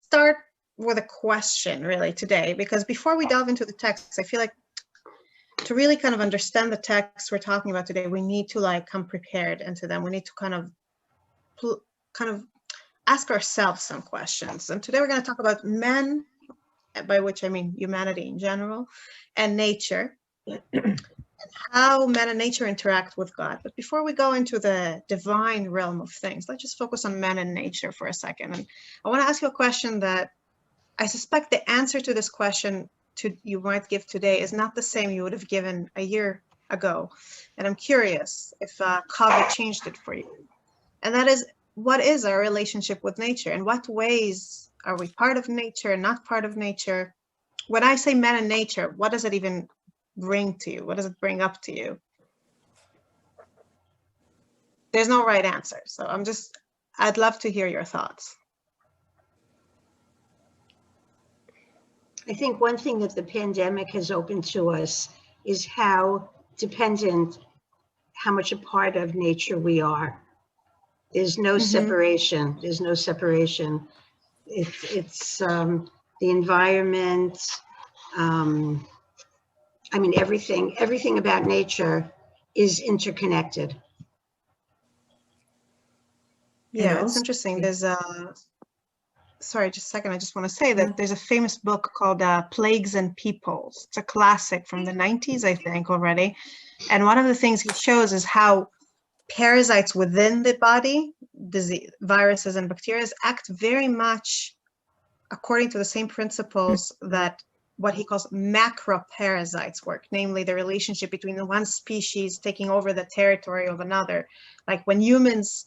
start with a question really today, because before we delve into the text, I feel like to really kind of understand the text we're talking about today, we need to like come prepared into them. We need to kind of ask ourselves some questions. And today we're going to talk about men, by which I mean humanity in general, and nature, and how men and nature interact with God. But before we go into the divine realm of things, let's just focus on men and nature for a second. And I want to ask you a question that I suspect the answer to this question you might give today is not the same you would have given a year ago. And I'm curious if COVID changed it for you. And that is, what is our relationship with nature? In what ways are we part of nature, not part of nature? When I say men and nature, what does it even bring to you? What does it bring up to you? There's no right answer. So I'd love to hear your thoughts. I think one thing that the pandemic has opened to us is how dependent, how much a part of nature we are. There's no separation. There's no separation. It's the environment. I mean, everything about nature is interconnected. Yeah, it's interesting. There's sorry, just a second. I just want to say that there's a famous book called Plagues and Peoples. It's a classic from the 90s, I think, already. And one of the things he shows is how parasites within the body, viruses and bacteria, act very much according to the same principles that what he calls macroparasites work, namely the relationship between the one species taking over the territory of another. Like when humans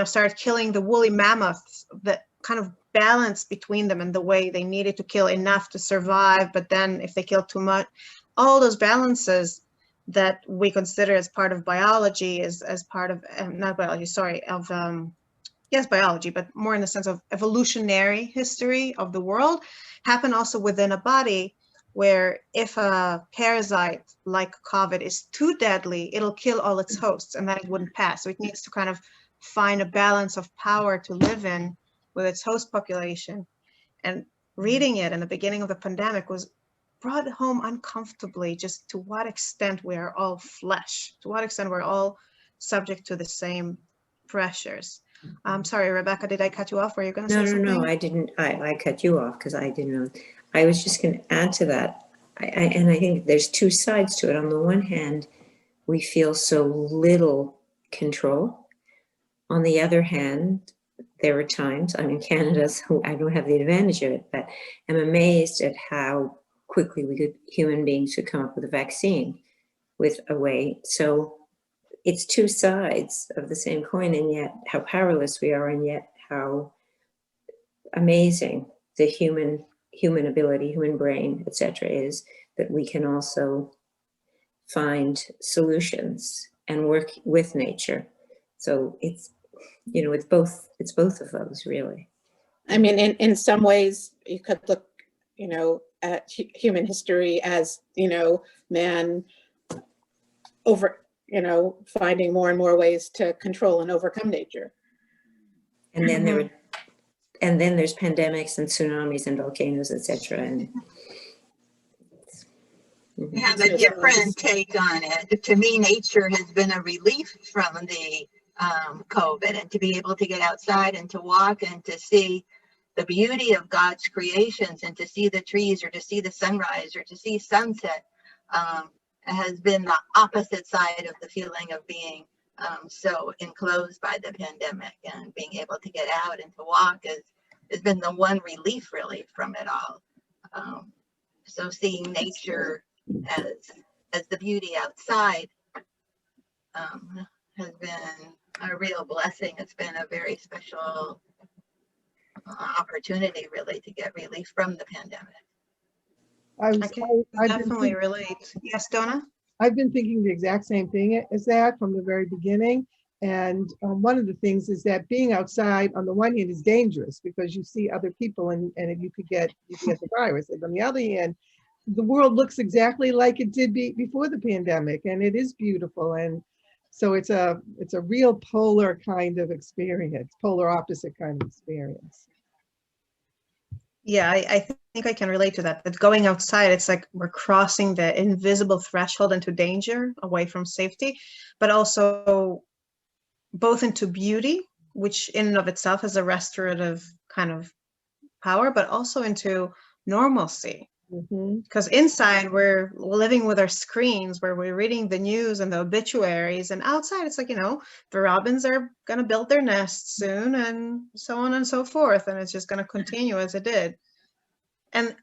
started killing the woolly mammoths, the kind of balance between them and the way they needed to kill enough to survive, but then if they killed too much, all those balances that we consider as part of biology, as part of, not biology, sorry, of, yes, biology, but more in the sense of evolutionary history of the world, happen also within a body, where if a parasite like COVID is too deadly, it'll kill all its hosts and then it wouldn't pass. So it needs to kind of find a balance of power to live in with its host population. And reading it in the beginning of the pandemic was brought home uncomfortably, just to what extent we are all flesh, to what extent we're all subject to the same pressures. I'm sorry, Rebecca, did I cut you off? Were you going to say something? No, I didn't. I cut you off because I didn't know. I was just going to add to that. And I think there's two sides to it. On the one hand, we feel so little control. On the other hand, there are times, I'm in Canada, so I don't have the advantage of it, but I'm amazed at how quickly human beings could come up with a vaccine with a way. So it's two sides of the same coin, and yet how powerless we are, and yet how amazing the human ability, human brain, etc., is, that we can also find solutions and work with nature. So it's, it's both of those, really. I mean, in some ways you could look, at human history as, man finding more and more ways to control and overcome nature. And then there's pandemics and tsunamis and volcanoes, etc. And I have a different take on it. To me, nature has been a relief from the COVID, and to be able to get outside and to walk and to see the beauty of God's creations and to see the trees or to see the sunrise or to see sunset has been the opposite side of the feeling of being so enclosed by the pandemic, and being able to get out and to walk has been the one relief really from it all. So seeing nature as the beauty outside has been a real blessing. It's been a very special opportunity really to get relief from the pandemic. I can definitely relate. Yes, Donna? I've been thinking the exact same thing as that from the very beginning. And one of the things is that being outside on the one hand is dangerous because you see other people and you could get the virus. And on the other hand, the world looks exactly like it did before the pandemic, and it is beautiful. And So it's a real polar kind of experience, polar opposite kind of experience. Yeah, I think I can relate to that. That going outside, it's like we're crossing the invisible threshold into danger, away from safety, but also both into beauty, which in and of itself has a restorative kind of power, but also into normalcy. Because inside we're living with our screens, where we're reading the news and the obituaries, and outside it's like, you know, the robins are going to build their nests soon, and so on and so forth, and it's just going to continue as it did. And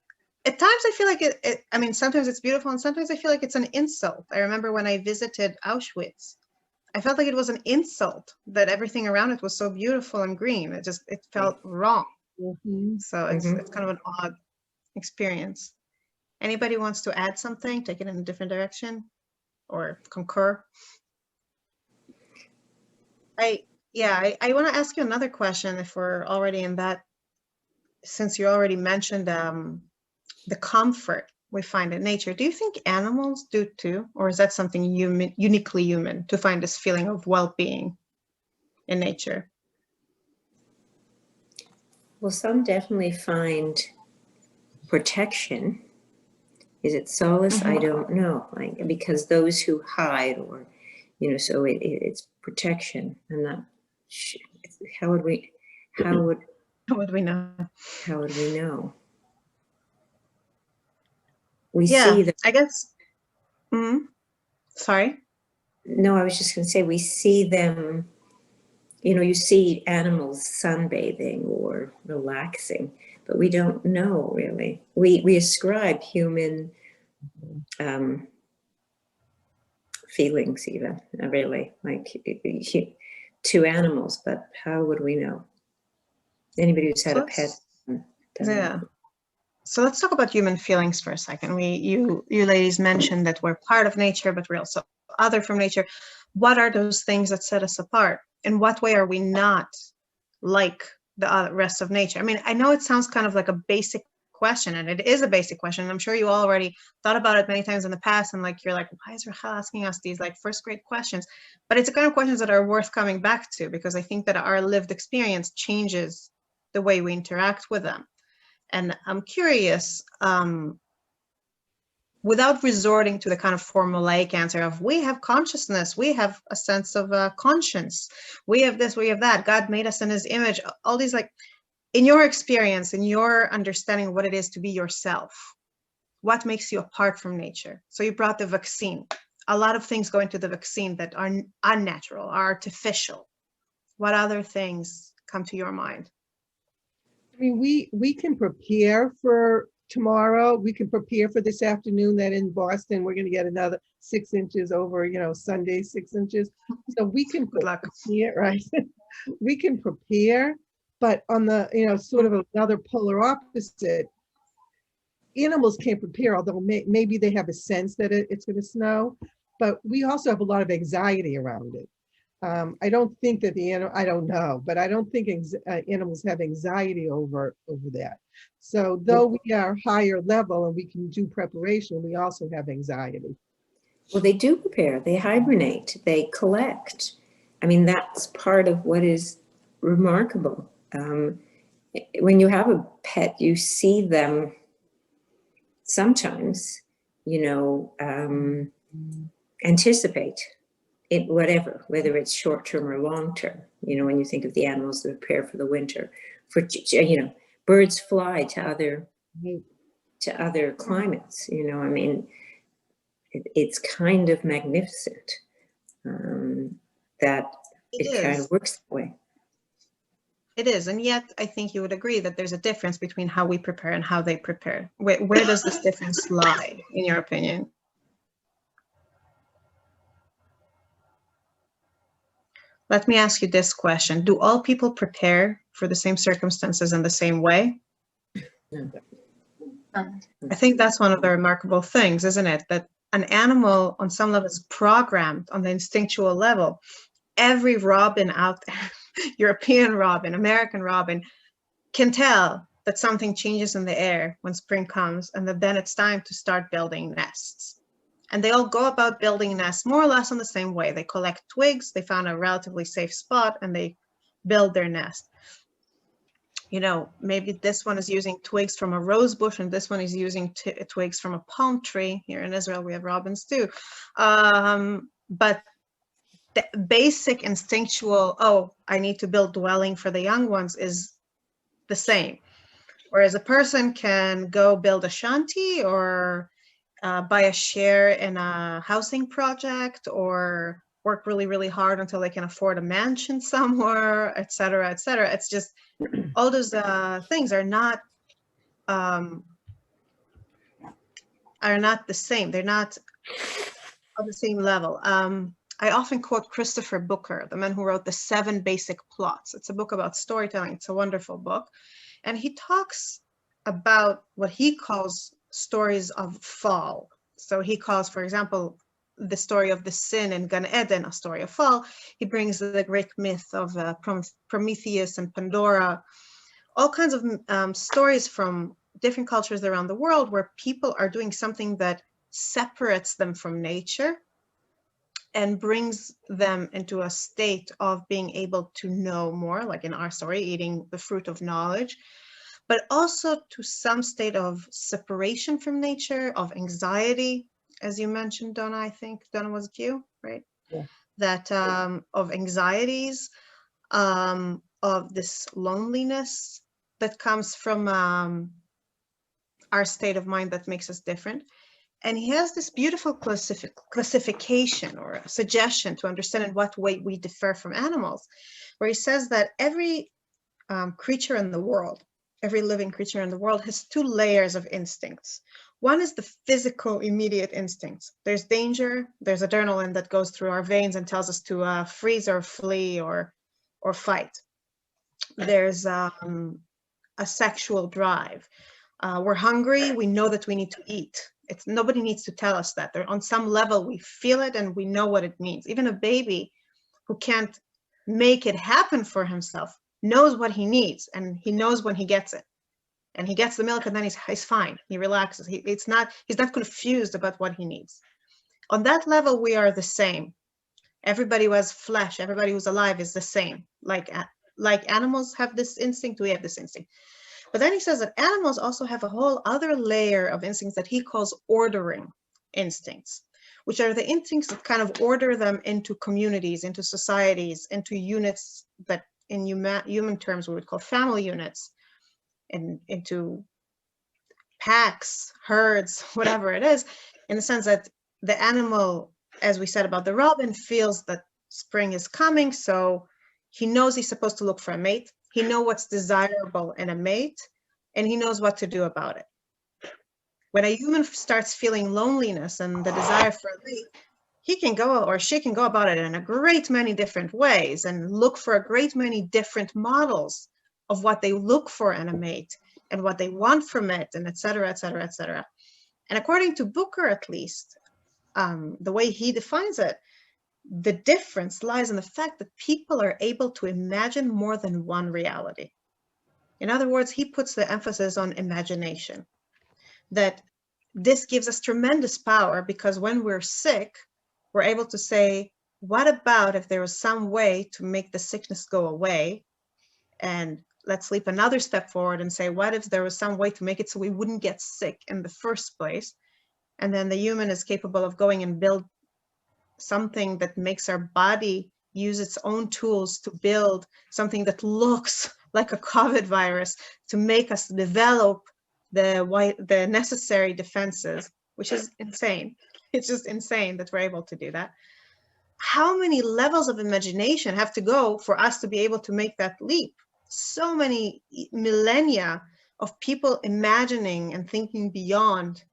at times I feel like I mean, sometimes it's beautiful and sometimes I feel like it's an insult. I remember when I visited Auschwitz, I felt like it was an insult that everything around it was so beautiful and green. It felt wrong. So it's kind of an odd experience. Anybody wants to add something, take it in a different direction, or concur? I want to ask you another question if we're already in that, since you already mentioned the comfort we find in nature. Do you think animals do too, or is that something uniquely human to find this feeling of well-being in nature? Well, some definitely find protection. Is it solace? I don't know. Like, because those who hide, or, you know, so it's protection. I'm not sure. How would we know? How would we know? We see them. I guess. Sorry. No, I was just going to say, we see them, you know, you see animals sunbathing or relaxing, but we don't know really. We ascribe human feelings even, really, like to animals, but how would we know? Anybody who's had a pet. Yeah. So let's talk about human feelings for a second. You ladies mentioned that we're part of nature, but we're also other from nature. What are those things that set us apart? In what way are we not like the rest of nature? I mean, I know it sounds kind of like a basic question, and it is a basic question. I'm sure you all already thought about it many times in the past, and like, you're like, why is Rachel asking us these like first grade questions? But it's the kind of questions that are worth coming back to, because I think that our lived experience changes the way we interact with them. And I'm curious, without resorting to the kind of formulaic answer of, we have consciousness, we have a sense of conscience, we have this, we have that, God made us in his image, all these, like, in your experience, in your understanding of what it is to be yourself, what makes you apart from nature? So you brought the vaccine. A lot of things go into the vaccine that are unnatural, are artificial. What other things come to your mind? I mean, we can prepare for tomorrow. We can prepare for this afternoon that in Boston, we're going to get another 6 inches over, you know, Sunday, 6 inches. So we can prepare, right? We can prepare, but on the, you know, sort of another polar opposite, animals can't prepare, although maybe they have a sense that it's going to snow, but we also have a lot of anxiety around it. I don't think that I don't know, but I don't think animals have anxiety over that. So though we are higher level and we can do preparation, we also have anxiety. Well, they do prepare, they hibernate, they collect. I mean, that's part of what is remarkable. When you have a pet, you see them sometimes, you know, anticipate it, whatever, whether it's short term or long term. You know, when you think of the animals that prepare for the winter, for, you know, birds fly to other climates. You know, I mean, it's kind of magnificent that it kind of works that way. It is, and yet I think you would agree that there's a difference between how we prepare and how they prepare. Where does this difference lie, in your opinion? Let me ask you this question. Do all people prepare for the same circumstances in the same way? I think that's one of the remarkable things, isn't it? That an animal on some level is programmed on the instinctual level. Every robin out there, European robin, American robin, can tell that something changes in the air when spring comes, and that then it's time to start building nests. And they all go about building nests more or less in the same way. They collect twigs, they found a relatively safe spot, and they build their nest. You know, maybe this one is using twigs from a rose bush and this one is using twigs from a palm tree. Here in Israel, we have robins too. But the basic instinctual, oh, I need to build dwelling for the young ones is the same. Whereas a person can go build a shanty or buy a share in a housing project or work really, really hard until they can afford a mansion somewhere, et cetera, et cetera. It's just all those things are not the same. They're not on the same level. I often quote Christopher Booker, the man who wrote The 7 Basic Plots. It's a book about storytelling. It's a wonderful book. And he talks about what he calls stories of fall. So he calls, for example, the story of the sin in Gan Eden a story of fall. He brings the Greek myth of Prometheus and Pandora, all kinds of stories from different cultures around the world where people are doing something that separates them from nature and brings them into a state of being able to know more, like in our story, eating the fruit of knowledge, but also to some state of separation from nature, of anxiety, as you mentioned, Donna. I think Donna was you, right? Yeah. That of anxieties, of this loneliness that comes from our state of mind that makes us different. And he has this beautiful classification or a suggestion to understand in what way we differ from animals, where he says that every creature in the world, every living creature in the world has 2 layers of instincts. One is the physical, immediate instincts. There's danger, there's adrenaline that goes through our veins and tells us to freeze or flee or fight. There's a sexual drive. We're hungry, we know that we need to eat. Nobody needs to tell us that. On some level, we feel it and we know what it means. Even a baby who can't make it happen for himself knows what he needs, and he knows when he gets it. And he gets the milk and then he's fine. He relaxes. He's not confused about what he needs. On that level, we are the same. Everybody who has flesh, everybody who's alive is the same. Like animals have this instinct, we have this instinct. But then he says that animals also have a whole other layer of instincts that he calls ordering instincts, which are the instincts that kind of order them into communities, into societies, into units that in human terms we would call family units, and into packs, herds, whatever it is, in the sense that the animal, as we said about the robin, feels that spring is coming, so he knows he's supposed to look for a mate. He knows what's desirable in a mate, and he knows what to do about it. When a human starts feeling loneliness and the desire for a mate, he can go or she can go about it in a great many different ways and look for a great many different models of what they look for in a mate and what they want from it, and et cetera, et cetera, et cetera. And according to Booker, at least, the way he defines it, the difference lies in the fact that people are able to imagine more than one reality. In other words, he puts the emphasis on imagination, that this gives us tremendous power because when we're sick, we're able to say, what about if there was some way to make the sickness go away? And let's leap another step forward and say, what if there was some way to make it so we wouldn't get sick in the first place? And then the human is capable of going and build something that makes our body use its own tools to build something that looks like a COVID virus to make us develop the necessary defenses, which is insane. It's just insane that we're able to do that. How many levels of imagination have to go for us to be able to make that leap? So many millennia of people imagining and thinking beyond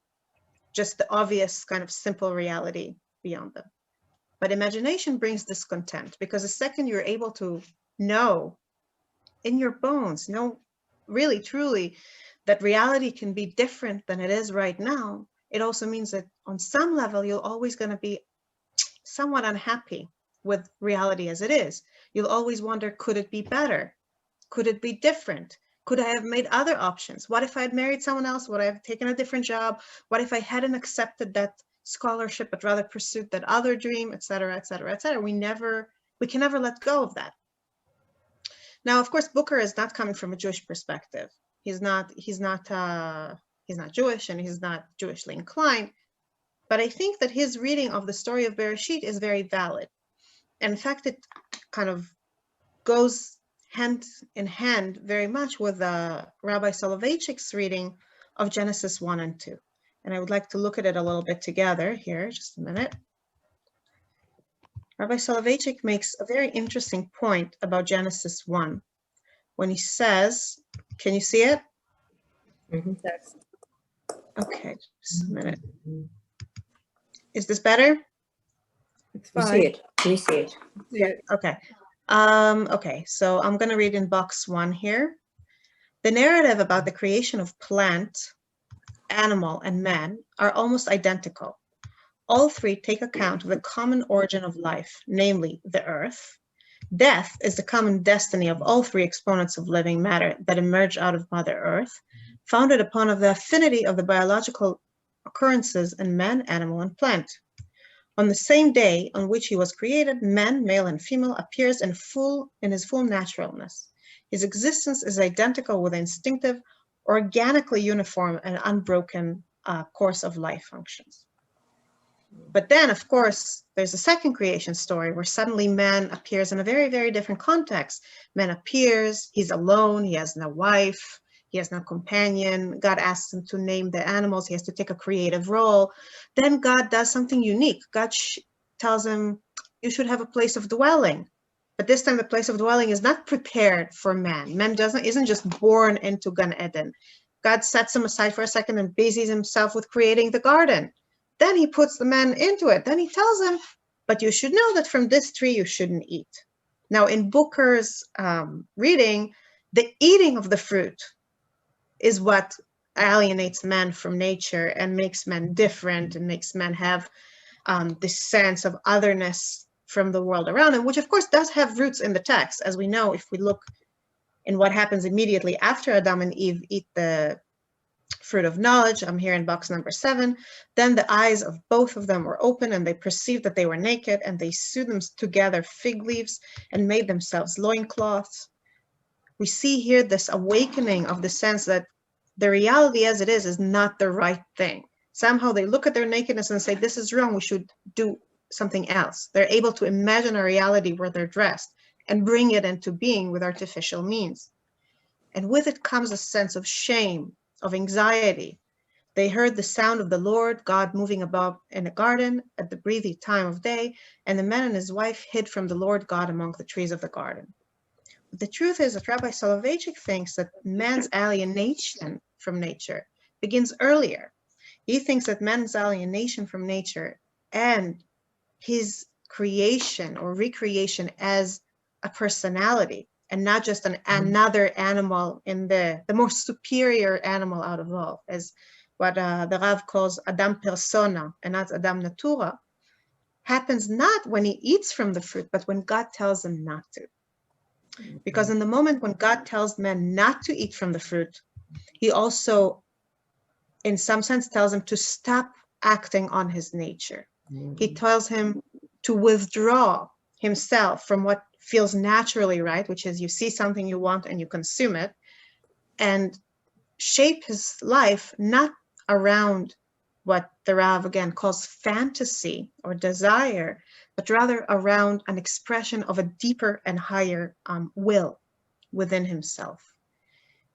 just the obvious kind of simple reality beyond them. But imagination brings discontent, because the second you're able to know in your bones, know really, truly, that reality can be different than it is right now, it also means that on some level, you're always going to be somewhat unhappy with reality as it is. You'll always wonder, could it be better? Could it be different? Could I have made other options? What if I had married someone else? Would I have taken a different job? What if I hadn't accepted that scholarship, but rather pursued that other dream, etc., etc., etc. We can never let go of that. Now, of course, Booker is not coming from a Jewish perspective. He's not Jewish, and he's not Jewishly inclined. But I think that his reading of the story of Bereshit is very valid. And in fact, it kind of goes hand in hand very much with Rabbi Soloveitchik's reading of Genesis 1 and 2. And I would like to look at it a little bit together here, just a minute. Rabbi Soloveitchik makes a very interesting point about Genesis 1 when he says, can you see it? Mm-hmm. Okay, just a minute. Is this better? We see it. We see it. Yeah. Okay. Okay, so I'm going to read in box 1 here. The narrative about the creation of plant, animal, and man are almost identical. All three take account of the common origin of life, namely the earth. Death is the common destiny of all three exponents of living matter that emerge out of Mother Earth, founded upon the affinity of the biological occurrences in man, animal, and plant. On the same day on which he was created, man, male and female, appears in his full naturalness. His existence is identical with the instinctive, organically uniform, and unbroken course of life functions. But then, of course, there's a second creation story where suddenly man appears in a very, very different context. Man appears, he's alone, he has no wife, he has no companion. God asks him to name the animals. He has to take a creative role. Then God does something unique. God tells him, you should have a place of dwelling. But this time the place of dwelling is not prepared for man. Man isn't just born into Gan Eden. God sets him aside for a second and busies himself with creating the garden. Then he puts the man into it. Then he tells him, but you should know that from this tree you shouldn't eat. Now in Booker's reading, the eating of the fruit is what alienates man from nature and makes man different and makes man have this sense of otherness from the world around him, which of course does have roots in the text. As we know, if we look in what happens immediately after Adam and Eve eat the fruit of knowledge, I'm here in box number 7, then the eyes of both of them were open and they perceived that they were naked, and they sewed them together fig leaves and made themselves loincloths. We see here this awakening of the sense that the reality as it is not the right thing. Somehow they look at their nakedness and say, this is wrong, we should do something else. They're able to imagine a reality where they're dressed and bring it into being with artificial means. And with it comes a sense of shame, of anxiety. They heard the sound of the Lord God moving about in a garden at the breezy time of day, and the man and his wife hid from the Lord God among the trees of the garden. But the truth is that Rabbi Soloveitchik thinks that man's alienation from nature begins earlier. He thinks that man's alienation from nature and his creation or recreation as a personality and not just another animal in the most superior animal out of all, as what the Rav calls Adam persona and not Adam natura, happens not when he eats from the fruit, but when God tells him not to. Because in the moment when God tells man not to eat from the fruit, he also, in some sense, tells him to stop acting on his nature. He tells him to withdraw himself from what feels naturally right, which is you see something you want and you consume it, and shape his life not around what the Rav again calls fantasy or desire, but rather around an expression of a deeper and higher will within himself.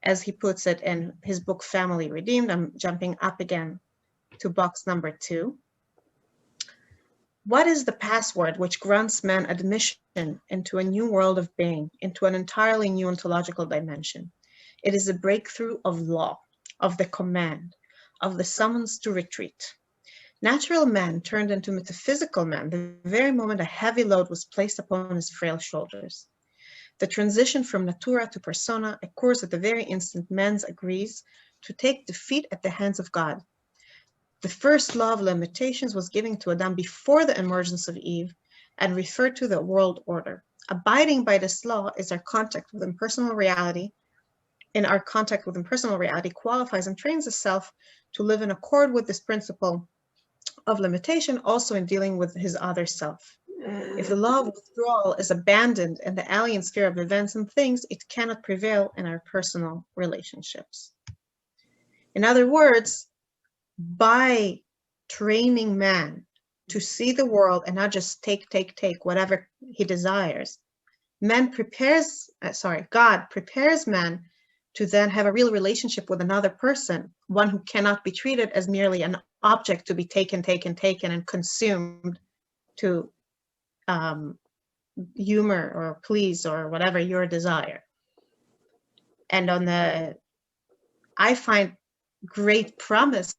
As he puts it in his book, Family Redeemed, I'm jumping up again to box number 2. What is the password which grants man admission into a new world of being, into an entirely new ontological dimension? It is a breakthrough of law, of the command, of the summons to retreat. Natural man turned into metaphysical man the very moment a heavy load was placed upon his frail shoulders. The transition from natura to persona occurs at the very instant man agrees to take defeat at the hands of God. The first law of limitations was given to Adam before the emergence of Eve and referred to the world order. Abiding by this law is our contact with impersonal reality. In our contact with impersonal reality qualifies and trains the self to live in accord with this principle of limitation also in dealing with his other self. If the law of withdrawal is abandoned in the alien sphere of events and things, it cannot prevail in our personal relationships. In other words, by training man to see the world and not just take whatever he desires, God prepares man to then have a real relationship with another person, one who cannot be treated as merely an object to be taken and consumed to humor or please or whatever your desire. And I find great promise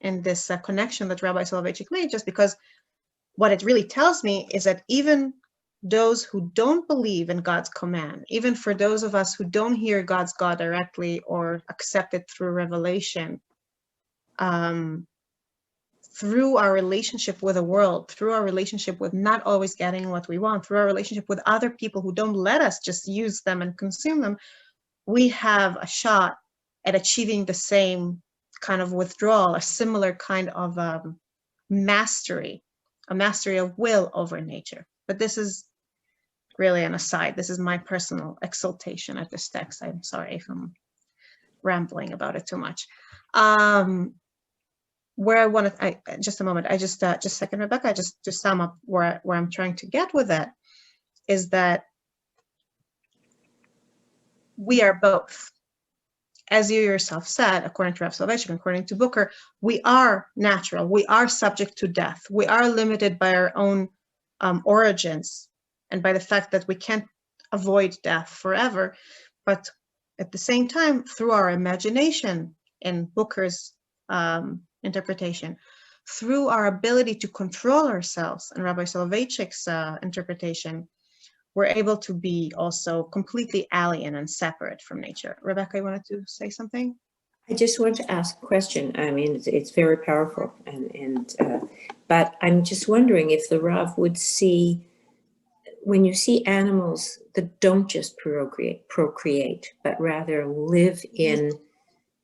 in this connection that Rabbi Soloveitchik made, just because what it really tells me is that even those who don't believe in God's command, even for those of us who don't hear God's God directly or accept it through revelation, through our relationship with the world, through our relationship with not always getting what we want, through our relationship with other people who don't let us just use them and consume them, we have a shot at achieving the same kind of withdrawal, a similar kind of mastery, a mastery of will over nature. But this is really an aside. This is my personal exaltation at this text. I'm sorry if I'm rambling about it too much. Where I want to, just a moment, just a second, Rebecca, just to sum up where I'm trying to get with that is that we are both. As you yourself said, according to Rav Soloveitchik, according to Booker, we are natural. We are subject to death. We are limited by our own origins and by the fact that we can't avoid death forever. But at the same time, through our imagination, in Booker's interpretation, through our ability to control ourselves, and Rabbi Soloveitchik's interpretation, we're able to be also completely alien and separate from nature. Rebecca, you wanted to say something? I just want to ask a question. I mean, it's very powerful, but I'm just wondering if the Rav would see, when you see animals that don't just procreate, but rather live in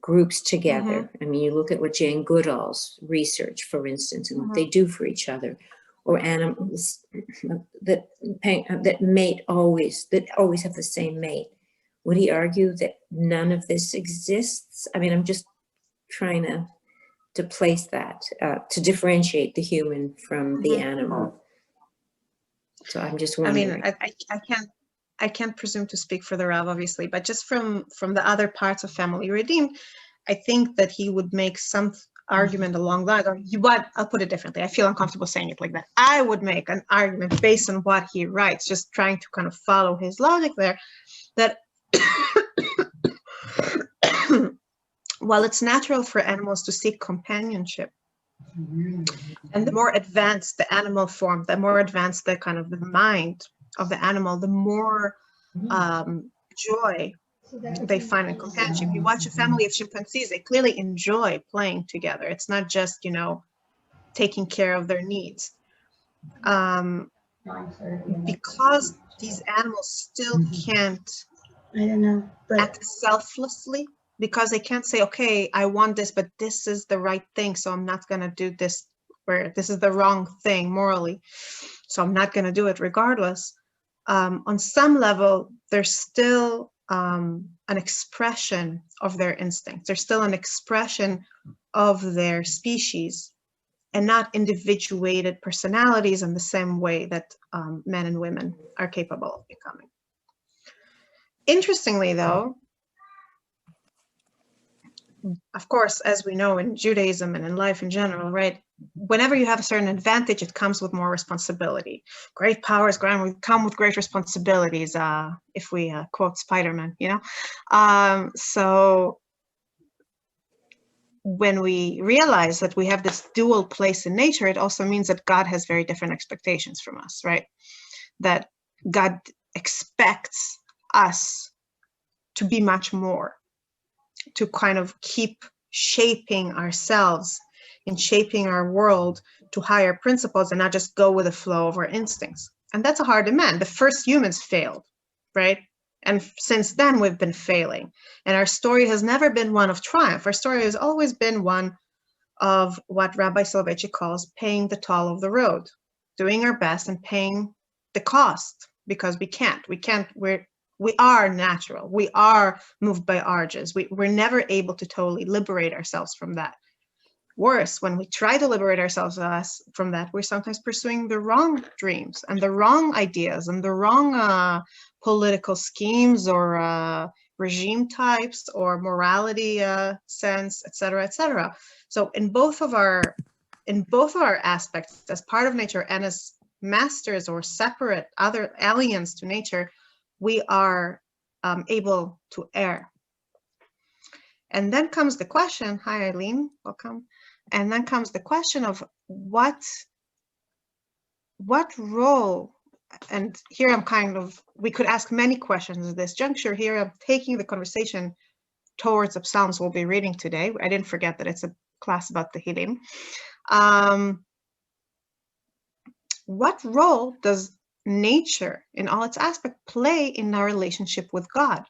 groups together. I mean, you look at what Jane Goodall's research, for instance, and what they do for each other, or animals that mate always, that always have the same mate. Would he argue that none of this exists? I mean, I'm just trying to place that, to differentiate the human from the animal. So I'm just wondering. I mean, I can't presume to speak for the Rav, obviously, but just from the other parts of Family Redeemed, I think that he would make some argument along that, or what, I'll put it differently. I feel uncomfortable saying it like that. I would make an argument based on what he writes, just trying to kind of follow his logic there, that while it's natural for animals to seek companionship, and the more advanced the animal form, the more advanced the kind of the mind of the animal, the more joy they find in companionship. You watch a family of chimpanzees, they clearly enjoy playing together. It's not just, taking care of their needs. Because these animals still can't act selflessly, because they can't say, okay, I want this, but this is the right thing, so I'm not going to do this, where this is the wrong thing morally, so I'm not going to do it regardless. On some level, there's still an expression of their instincts. There's still an expression of their species, and not individuated personalities in the same way that men and women are capable of becoming. Interestingly, though, of course, as we know in Judaism and in life in general, right? Whenever you have a certain advantage, it comes with more responsibility. Great powers come with great responsibilities, if we quote Spider-Man, So when we realize that we have this dual place in nature, it also means that God has very different expectations from us, right? That God expects us to be much more, to kind of keep shaping ourselves and shaping our world to higher principles and not just go with the flow of our instincts. And that's a hard demand. The first humans failed, right? And since then we've been failing. And our story has never been one of triumph. Our story has always been one of what Rabbi Soloveitchik calls paying the toll of the road, doing our best and paying the cost, because we are natural. We are moved by urges. We're never able to totally liberate ourselves from that. Worse, when we try to liberate ourselves from that, we're sometimes pursuing the wrong dreams and the wrong ideas and the wrong political schemes or regime types or morality sense, etc., etc. So in both of our aspects, as part of nature and as masters or separate other aliens to nature, we are able to err. And then comes the question, hi Eileen, welcome. And then comes the question of what role, and here I'm we could ask many questions at this juncture. Here I'm taking the conversation towards the Psalms we'll be reading today. I didn't forget that it's a class about the Tehillim. What role does nature in all its aspects play in our relationship with God?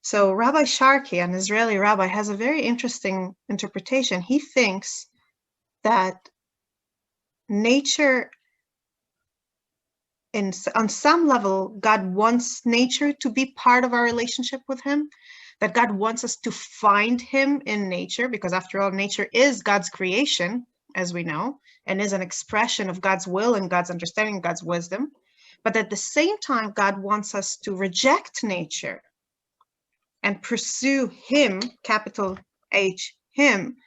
So Rabbi Sharkey, an Israeli rabbi, has a very interesting interpretation. He thinks that nature, on some level, God wants nature to be part of our relationship with him, that God wants us to find him in nature, because after all, nature is God's creation, as we know, and is an expression of God's will and God's understanding, God's wisdom. But at the same time, God wants us to reject nature and pursue him, capital H, him,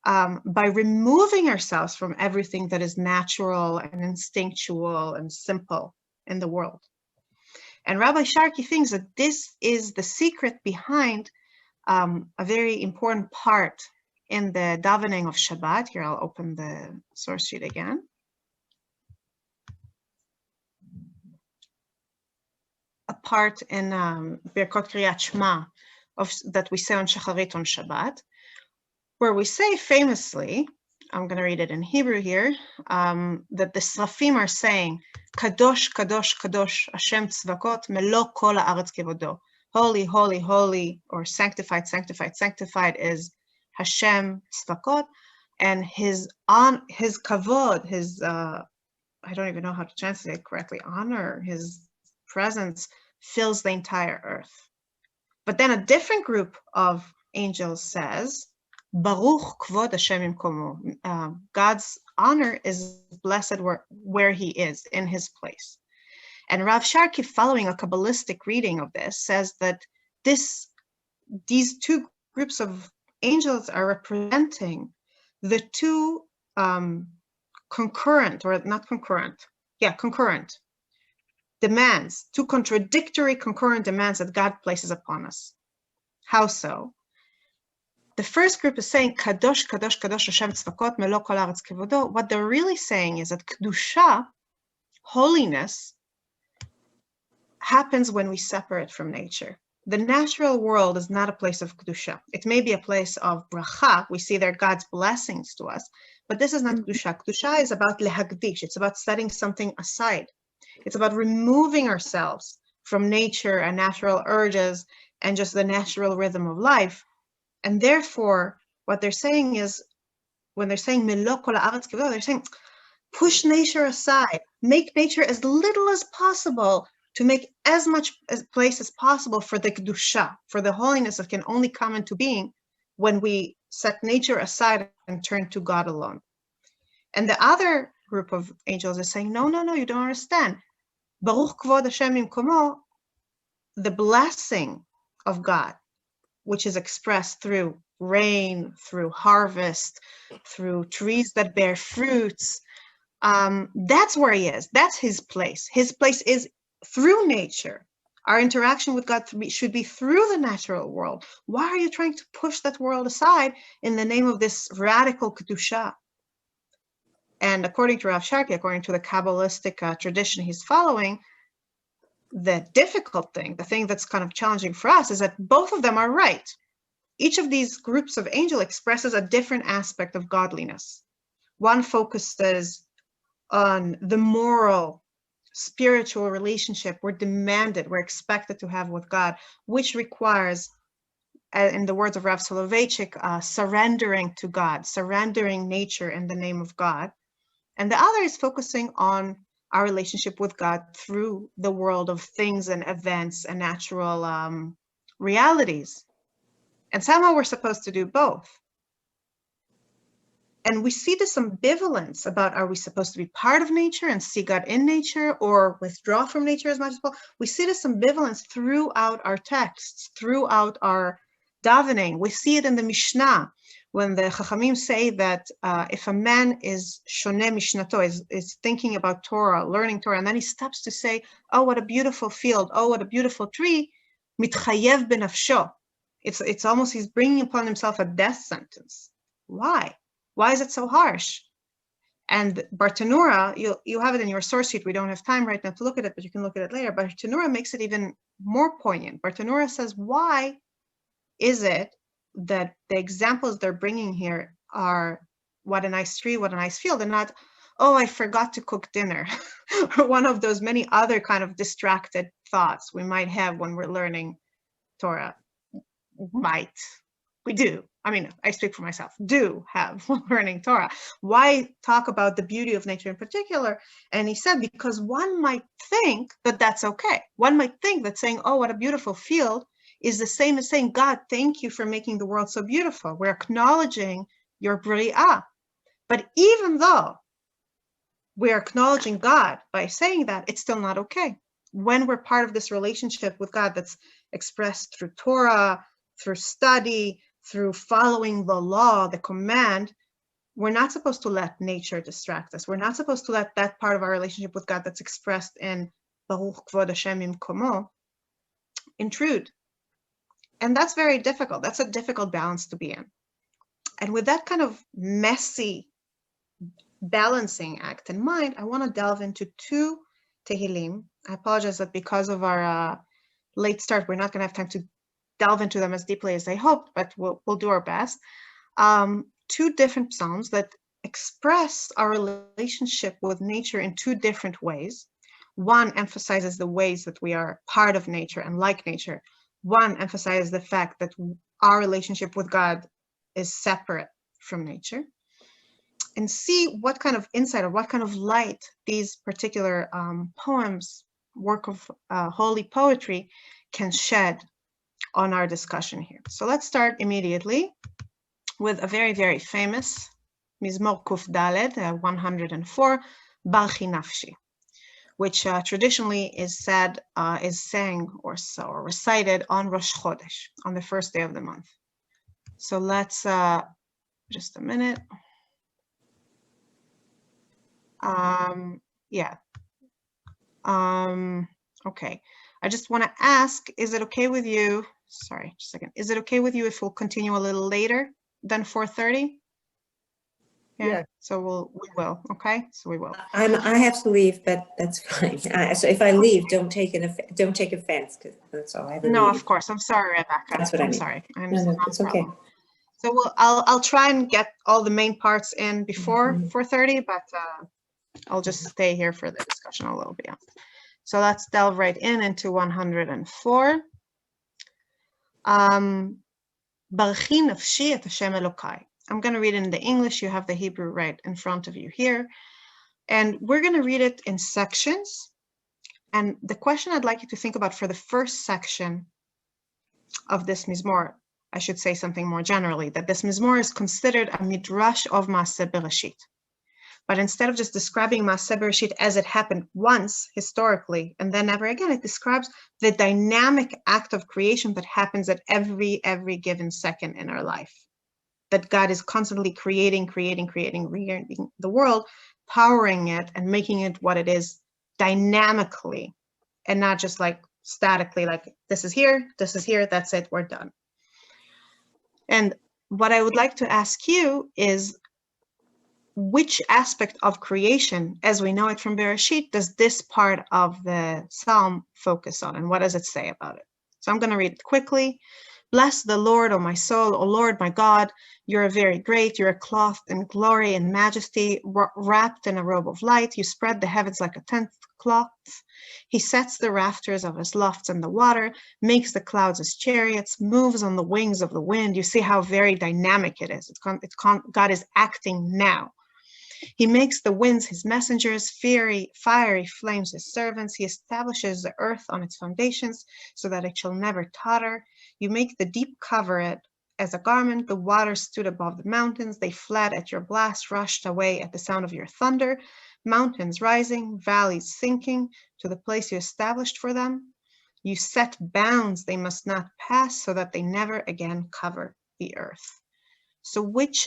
by removing ourselves from everything that is natural and instinctual and simple in the world. And Rabbi Sharkey thinks that this is the secret behind a very important part in the davening of Shabbat. Here, I'll open the source sheet again. A part in Birkot Kriyat Shema that we say on Shacharit on Shabbat, where we say famously, I'm going to read it in Hebrew here, that the Srafim are saying, Kadosh, Kadosh, Kadosh, Hashem Tzvakot, Melo Kol Haaretz Kevodo. Holy, holy, holy, or sanctified, sanctified, sanctified is Hashem Tzvakot, and his kavod, his, I don't even know how to translate it correctly, honor, his presence fills the entire earth. But then a different group of angels says, Baruch Kvod Hashem Imkomo. God's honor is blessed where he is, in his place. And Rav Sharkey, following a Kabbalistic reading of this, says that these two groups of angels are representing the two concurrent demands, two contradictory concurrent demands that God places upon us. How so? The first group is saying, Kadosh, Kadosh, Kadosh, Hashem Tzvakot, Melo Kol Haaretz Kevodo. What they're really saying is that Kedusha, holiness, happens when we separate from nature. The natural world is not a place of Kedusha. It may be a place of bracha. We see there God's blessings to us, but this is not Kedusha. Kedusha is about lehagdish. It's about setting something aside. It's about removing ourselves from nature and natural urges and just the natural rhythm of life. And therefore, what they're saying is, when they're saying Melo Kol Haaretz Kevodo, they're saying, push nature aside, make nature as little as possible to make as much place as possible for the Kedusha, for the holiness that can only come into being when we set nature aside and turn to God alone. And the other group of angels is saying, no, no, no, you don't understand. Baruch Kvod Hashem Imkomo, the blessing of God, which is expressed through rain, through harvest, through trees that bear fruits. That's where he is. That's his place. His place is through nature. Our interaction with God should be through the natural world. Why are you trying to push that world aside in the name of this radical Kedusha? And according to Rav Sharkey, according to the Kabbalistic tradition he's following, the difficult thing, the thing that's kind of challenging for us, is that both of them are right. Each of these groups of angels expresses a different aspect of godliness. One focuses on the moral, spiritual relationship we're expected to have with God, which requires in the words of Rav Soloveitchik, surrendering to God, surrendering nature in the name of God. And the other is focusing on our relationship with God through the world of things and events and natural realities. And somehow we're supposed to do both. And we see this ambivalence about, are we supposed to be part of nature and see God in nature, or withdraw from nature as much as possible? We see this ambivalence throughout our texts, throughout our davening. We see it in the Mishnah, when the Chachamim say that if a man is shoneh mishnato, is thinking about Torah, learning Torah, and then he stops to say, oh, what a beautiful field, oh, what a beautiful tree, mitchayev benafsho. It's almost, he's bringing upon himself a death sentence. Why? Why is it so harsh? And Bartanura, you have it in your source sheet. We don't have time right now to look at it, but you can look at it later. Bartanura makes it even more poignant. Bartanura says, why is it that the examples they're bringing here are what a nice tree, what a nice field, and not, oh, I forgot to cook dinner, or one of those many other kind of distracted thoughts we might have when we're learning Torah. We do. I mean, I speak for myself, do have when learning Torah. Why talk about the beauty of nature in particular? And he said, because one might think that that's okay. One might think that saying, oh, what a beautiful field, is the same as saying, God, thank you for making the world so beautiful. We're acknowledging your Bari'ah. But even though we're acknowledging God by saying that, it's still not okay. When we're part of this relationship with God that's expressed through Torah, through study, through following the law, the command, we're not supposed to let nature distract us. We're not supposed to let that part of our relationship with God that's expressed in Baruch Kvod Hashem Imkomo intrude. And that's very difficult. That's a difficult balance to be in. And with that kind of messy balancing act in mind, I want to delve into two Tehillim. I apologize that because of our late start, we're not going to have time to delve into them as deeply as I hoped, but we'll do our best. Two different psalms that express our relationship with nature in two different ways. One emphasizes the ways that we are part of nature and like nature. One emphasizes the fact that our relationship with God is separate from nature. And see what kind of insight or what kind of light these particular poems, work of holy poetry, can shed on our discussion here. So let's start immediately with a very, very famous Mismo Dalet 104, Balchi Nafshi, which traditionally is said, is sang or recited on Rosh Chodesh, on the first day of the month. So let's, just a minute. Okay. I just want to ask, is it okay with you? Sorry, just a second. Is it okay with you if we'll continue a little later than 4:30? Yeah. So we will. Okay. So we will. I have to leave, but that's fine. So if I leave, don't take offense, because that's all I have. No, of course. I'm sorry, Rebecca. That's what I mean. I'm sorry. No, it's okay. So I'll try and get all the main parts in before 4:30, but I'll just stay here for the discussion a little bit. So let's delve right into 104. Barchi nafshi et Hashem Elokai. I'm going to read it in the English. You have the Hebrew right in front of you here. And we're going to read it in sections. And the question I'd like you to think about for the first section of this Mizmor, I should say something more generally, that this Mizmor is considered a midrash of Maaseh Bereshit. But instead of just describing Maaseh Bereshit as it happened once historically and then never again, it describes the dynamic act of creation that happens at every given second in our life. That God is constantly creating the world, powering it and making it what it is dynamically, and not just like statically, like this is here, that's it, we're done. And what I would like to ask you is, which aspect of creation, as we know it from Bereshit, does this part of the psalm focus on, and what does it say about it? So I'm going to read it quickly. Bless the Lord, O my soul, O Lord, my God. You are very great. You are clothed in glory and majesty, wrapped in a robe of light. You spread the heavens like a tent, cloths. He sets the rafters of his lofts in the water, makes the clouds his chariots, moves on the wings of the wind. You see how very dynamic it is. God is acting now. He makes the winds his messengers, fiery flames his servants. He establishes the earth on its foundations so that it shall never totter. You make the deep cover it as a garment. The waters stood above the mountains. They fled at your blast, rushed away at the sound of your thunder. Mountains rising, valleys sinking to the place you established for them. You set bounds they must not pass so that they never again cover the earth. So which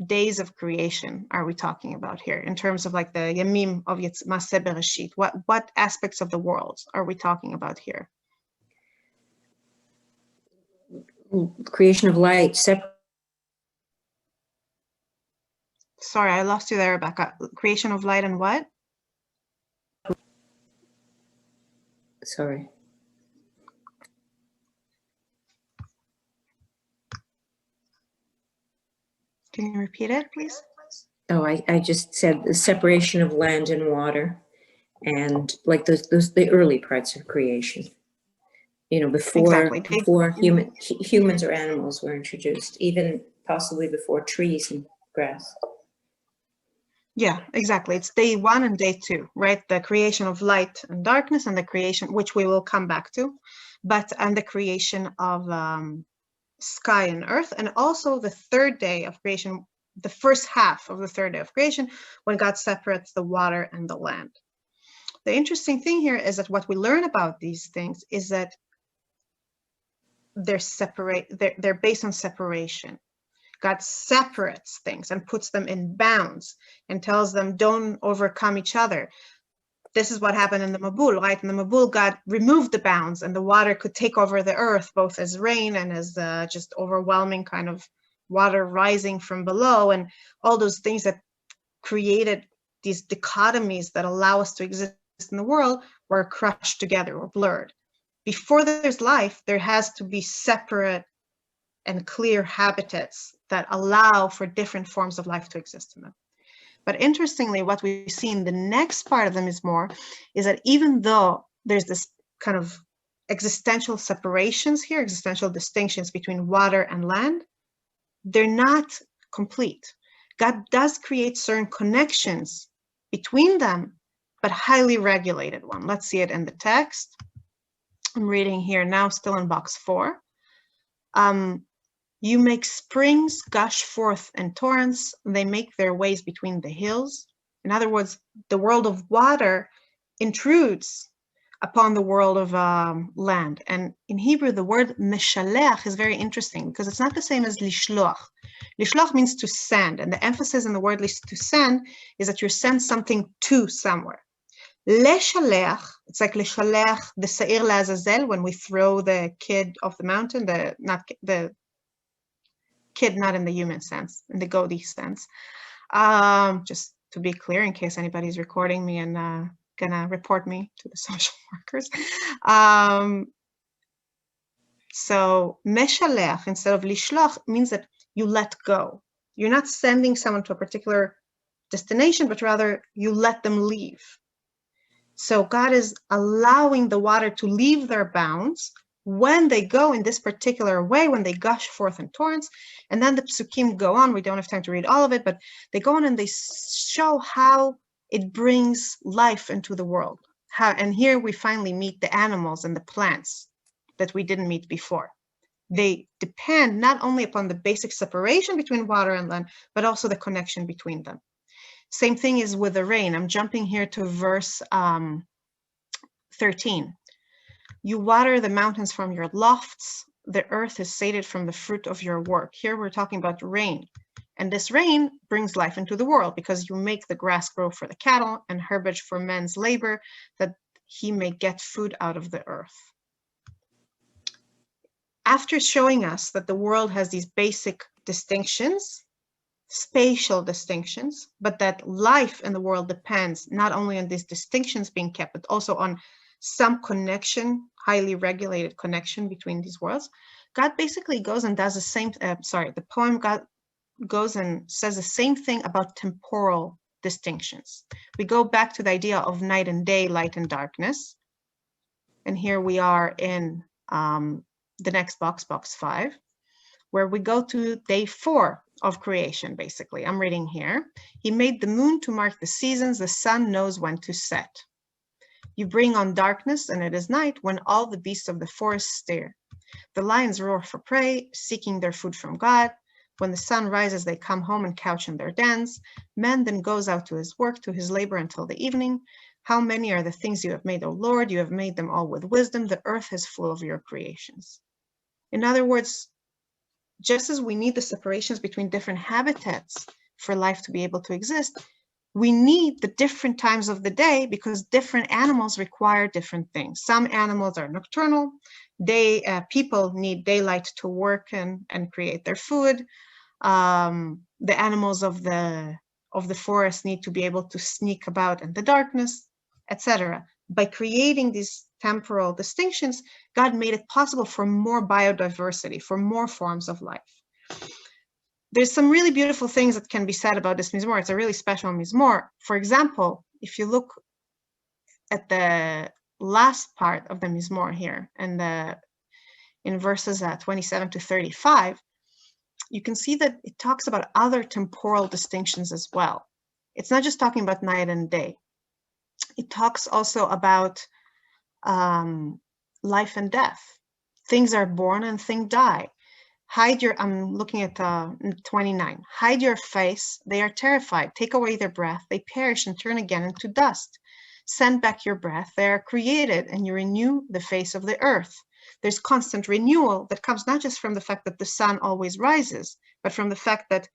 days of creation are we talking about here in terms of like the Yamim of Maseh Bereshit? What aspects of the world are we talking about here? Creation of light, Sorry, I lost you there, Rebecca. Creation of light and what? Sorry. Can you repeat it, please? Oh, I just said the separation of land and water, and like the early parts of creation. You know, before humans or animals were introduced, even possibly before trees and grass. Yeah, exactly. It's day 1 and day 2, right? The creation of light and darkness, and the creation, which we will come back to, and the creation of sky and earth, and also the 3rd day of creation, the first half of the 3rd day of creation, when God separates the water and the land. The interesting thing here is that what we learn about these things is that they're based on separation. God separates things and puts them in bounds and tells them, don't overcome each other. This is what happened in the Mabul, right? In the Mabul, God removed the bounds and the water could take over the earth, both as rain and as just overwhelming kind of water rising from below, and all those things that created these dichotomies that allow us to exist in the world were crushed together or blurred. Before there's life, there has to be separate and clear habitats that allow for different forms of life to exist in them. But interestingly, what we see in the next part of the Mismor is that even though there's this kind of existential separations here, existential distinctions between water and land, they're not complete. God does create certain connections between them, but highly regulated one. Let's see it in the text. I'm reading here now, still in box 4. You make springs gush forth in torrents. They make their ways between the hills. In other words, the world of water intrudes upon the world of land. And in Hebrew, the word meshalech is very interesting because it's not the same as lishloach. Lishloach means to send, and the emphasis in the word to send is that you send something to somewhere. Leshalech, it's like leshalech, the sa'ir la'azazel, when we throw the kid off the mountain, kid not in the human sense, in the Godi sense. Just to be clear, in case anybody's recording me and gonna report me to the social workers. So meshalech instead of lishloch means that you let go. You're not sending someone to a particular destination, but rather you let them leave. So God is allowing the water to leave their bounds when they go in this particular way, when they gush forth in torrents. And then the psukim go on. We don't have time to read all of it, but they go on and they show how it brings life into the world. And here we finally meet the animals and the plants that we didn't meet before. They depend not only upon the basic separation between water and land, but also the connection between them. Same thing is with the rain. I'm jumping here to verse 13. You water the mountains from your lofts. The earth is sated from the fruit of your work. Here we're talking about rain. And this rain brings life into the world because you make the grass grow for the cattle and herbage for men's labor, that he may get food out of the earth. After showing us that the world has these basic distinctions, spatial distinctions, but that life in the world depends not only on these distinctions being kept, but also on some connection, highly regulated connection between these worlds, God basically goes and does the same, the poem God goes and says the same thing about temporal distinctions. We go back to the idea of night and day, light and darkness. And here we are in the next box, box 5, where we go to day 4 of creation, basically. I'm reading here. He made the moon to mark the seasons. The sun knows when to set. You bring on darkness, and it is night when all the beasts of the forest stir. The lions roar for prey, seeking their food from God. When the sun rises, they come home and couch in their dens. Man then goes out to his work, to his labor until the evening. How many are the things you have made, O Lord? You have made them all with wisdom. The earth is full of your creations. In other words, just as we need the separations between different habitats for life to be able to exist, we need the different times of the day because different animals require different things. Some animals are nocturnal. People need daylight to work and create their food. The animals of the forest need to be able to sneak about in the darkness, etc. By creating these temporal distinctions, God made it possible for more biodiversity, for more forms of life. There's some really beautiful things that can be said about this Mismor. It's a really special Mismor. For example, if you look at the last part of the Mismor here, and in verses 27 to 35, you can see that it talks about other temporal distinctions as well. It's not just talking about night and day. It talks also about life and death. Things are born and things die. I'm looking at 29. Hide your face, they are terrified. Take away their breath, they perish and turn again into dust. Send back your breath, they are created, and you renew the face of the earth. There's constant renewal that comes not just from the fact that the sun always rises, but from the fact that,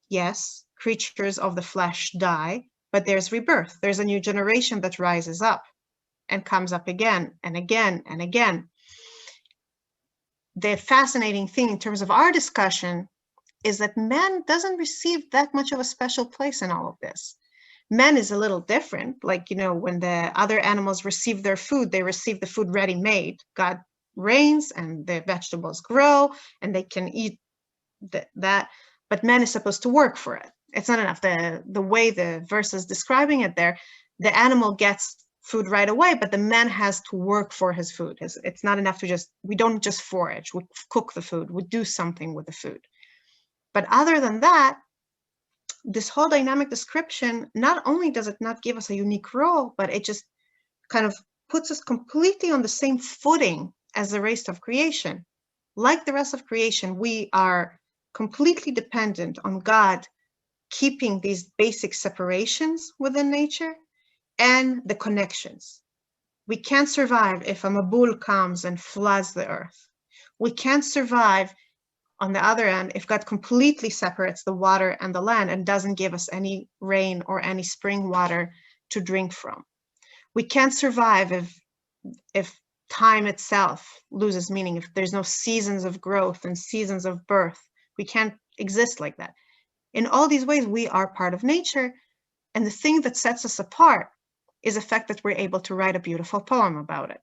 yes, creatures of the flesh die, but there's rebirth. There's a new generation that rises up and comes up again and again and again. The fascinating thing in terms of our discussion is that man doesn't receive that much of a special place in all of this. Man is a little different. Like, when the other animals receive their food, they receive the food ready-made. God rains and the vegetables grow and they can eat that, but man is supposed to work for it. It's not enough. The way the verse is describing it there, the animal gets food right away, but the man has to work for his food. It's not enough to we don't just forage, we cook the food, we do something with the food. But other than that, this whole dynamic description, not only does it not give us a unique role, but it just kind of puts us completely on the same footing as the rest of creation. Like the rest of creation, we are completely dependent on God keeping these basic separations within nature and the connections. We can't survive if a Mabul comes and floods the earth. We can't survive, on the other end, if God completely separates the water and the land and doesn't give us any rain or any spring water to drink from. We can't survive if time itself loses meaning, if there's no seasons of growth and seasons of birth. We can't exist like that. In all these ways, we are part of nature, and the thing that sets us apart is the fact that we're able to write a beautiful poem about it.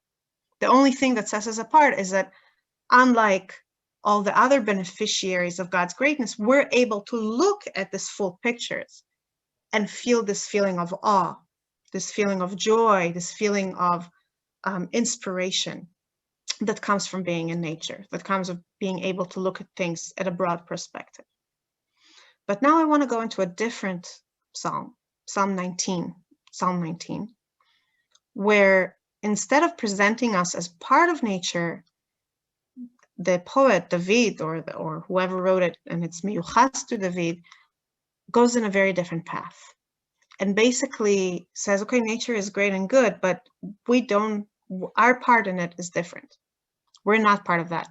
The only thing that sets us apart is that, unlike all the other beneficiaries of God's greatness, we're able to look at this full pictures and feel this feeling of awe, this feeling of joy, this feeling of inspiration that comes from being in nature, that comes of being able to look at things at a broad perspective. But now I want to go into a different psalm, Psalm 19, where instead of presenting us as part of nature, the poet David, or whoever wrote it, and it's miyuchas to David, goes in a very different path, and basically says, okay, nature is great and good, but our part in it is different. We're not part of that.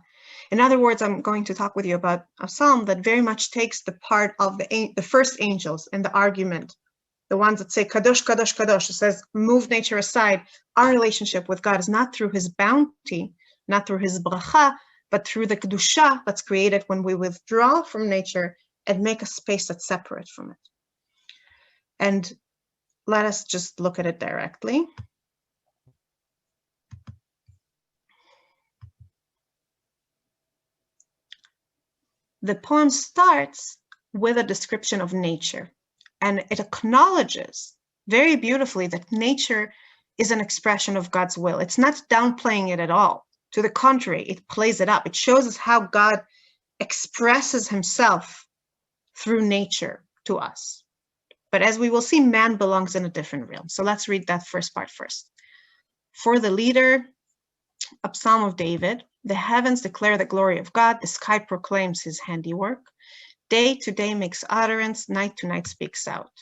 In other words, I'm going to talk with you about a psalm that very much takes the part of the first angels in the argument, the ones that say, Kadosh, Kadosh, Kadosh. It says, move nature aside. Our relationship with God is not through his bounty, not through his bracha, but through the kedusha that's created when we withdraw from nature and make a space that's separate from it. And let us just look at it directly. The poem starts with a description of nature. And it acknowledges very beautifully that nature is an expression of God's will. It's not downplaying it at all. To the contrary, it plays it up. It shows us how God expresses himself through nature to us. But as we will see, man belongs in a different realm. So let's read that first part first. For the leader, a psalm of David, the heavens declare the glory of God, the sky proclaims his handiwork. Day to day makes utterance, night to night speaks out.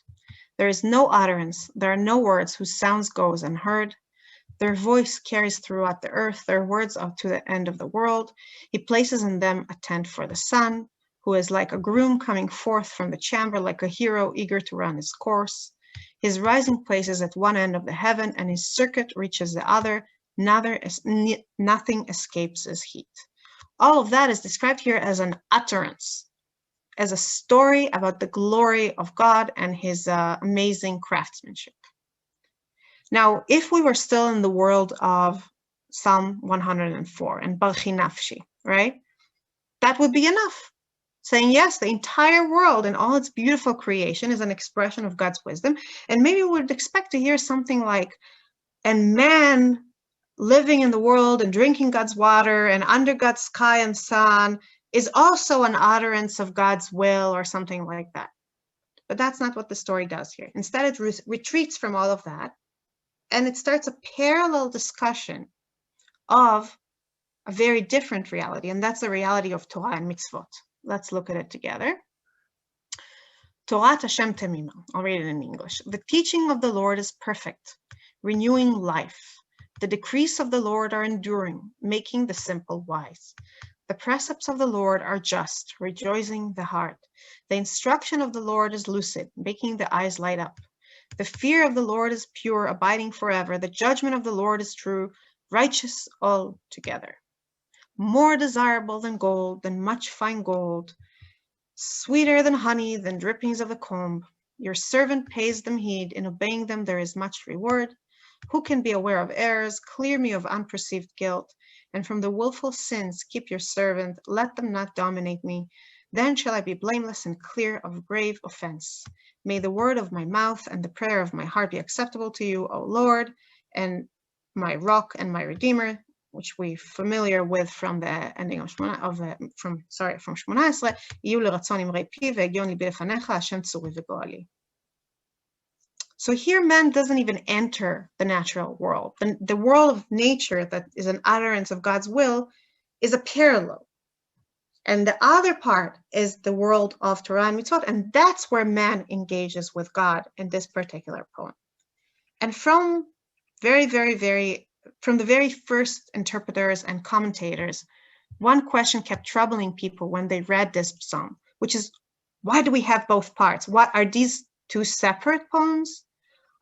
There is no utterance, there are no words whose sounds goes unheard. Their voice carries throughout the earth, their words out to the end of the world. He places in them a tent for the sun, who is like a groom coming forth from the chamber, like a hero eager to run his course. His rising place is at one end of the heaven, and his circuit reaches the other. Nothing escapes his heat. All of that is described here as an utterance, as a story about the glory of God and his amazing craftsmanship. Now, if we were still in the world of Psalm 104 and Balchi Nafshi, right? That would be enough. Saying, yes, the entire world and all its beautiful creation is an expression of God's wisdom. And maybe we would expect to hear something like, and man living in the world and drinking God's water and under God's sky and sun is also an utterance of God's will or something like that. But that's not what the story does here. Instead, it retreats from all of that, and it starts a parallel discussion of a very different reality, and that's the reality of Torah and mitzvot. Let's look at it together. Torah Hashem Temima. I'll read it in English. The teaching of the Lord is perfect, renewing life. The decrees of the Lord are enduring, making the simple wise. The precepts of the Lord are just, rejoicing the heart. The instruction of the Lord is lucid, making the eyes light up. The fear of the Lord is pure, abiding forever. The judgment of the Lord is true, righteous altogether. More desirable than gold, than much fine gold, sweeter than honey, than drippings of the comb. Your servant pays them heed. In obeying them there is much reward. Who can be aware of errors? Clear me of unperceived guilt. And from the willful sins keep your servant. Let them not dominate me. Then shall I be blameless and clear of grave offense. May the word of my mouth and the prayer of my heart be acceptable to you, O Lord, and my rock and my redeemer, which we're familiar with from the ending of from 18. יהיו לרצון אמרי פי והגיון ליבי לפניך, השם צורי וגואלי. So here man doesn't even enter the natural world. The world of nature that is an utterance of God's will is a parallel. And the other part is the world of Torah and mitzvot, and that's where man engages with God in this particular poem. And from from the very first interpreters and commentators, one question kept troubling people when they read this psalm, which is, why do we have both parts? What are these two separate poems?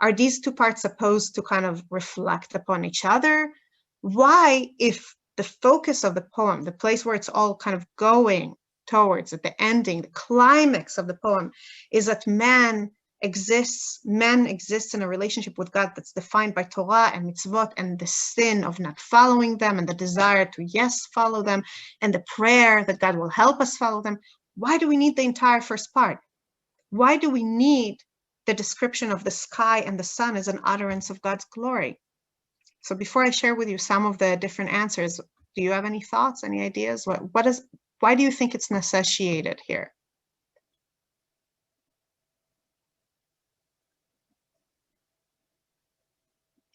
Are these two parts supposed to kind of reflect upon each other? Why, if the focus of the poem, the place where it's all kind of going towards at the ending, the climax of the poem, is that man exists in a relationship with God that's defined by Torah and mitzvot, and the sin of not following them, and the desire to, yes, follow them, and the prayer that God will help us follow them. Why do we need the entire first part? Why do we need the description of the sky and the sun as an utterance of God's glory? So before I share with you some of the different answers, do you have any thoughts, any ideas? Why do you think it's necessitated here?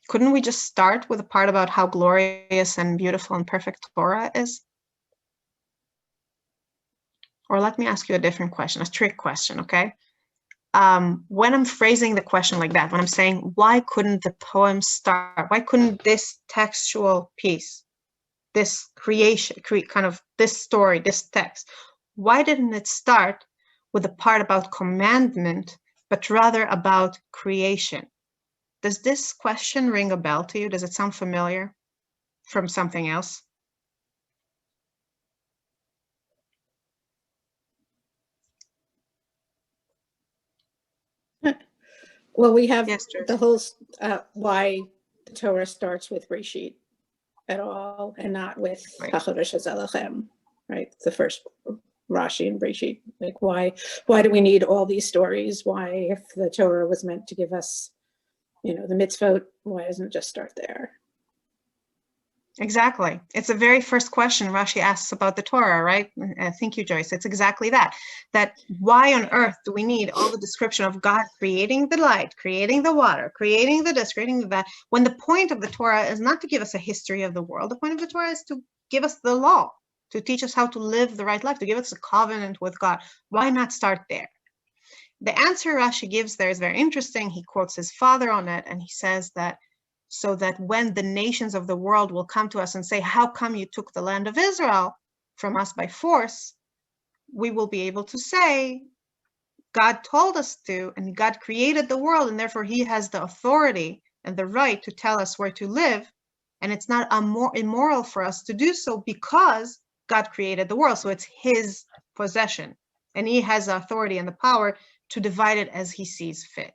Couldn't we just start with a part about how glorious and beautiful and perfect Torah is? Or let me ask you a different question, a trick question, okay? When I'm phrasing the question like that, when I'm saying, why couldn't the poem start? Why couldn't this textual piece, this creation, kind of this story, this text, why didn't it start with the part about commandment, but rather about creation? Does this question ring a bell to you? Does it sound familiar from something else? Well, we have Yes, the whole why the Torah starts with Reshit at all and not with Right. HaChodesh HaZalachem, right? The first Rashi and Breshit. Like, why do we need all these stories? Why, if the Torah was meant to give us, you know, the mitzvot, why doesn't it just start there? Exactly. It's the very first question Rashi asks about the Torah, right? Thank you, Joyce. It's exactly that. That why on earth do we need all the description of God creating the light, creating the water, creating the this, creating that, when the point of the Torah is not to give us a history of the world. The point of the Torah is to give us the law, to teach us how to live the right life, to give us a covenant with God. Why not start there? The answer Rashi gives there is very interesting. He quotes his father on it, and he says that so that when the nations of the world will come to us and say, how come you took the land of Israel from us by force? We will be able to say, God told us to, and God created the world, and therefore he has the authority and the right to tell us where to live. And it's not immoral for us to do so because God created the world. So it's his possession, and he has the authority and the power to divide it as he sees fit.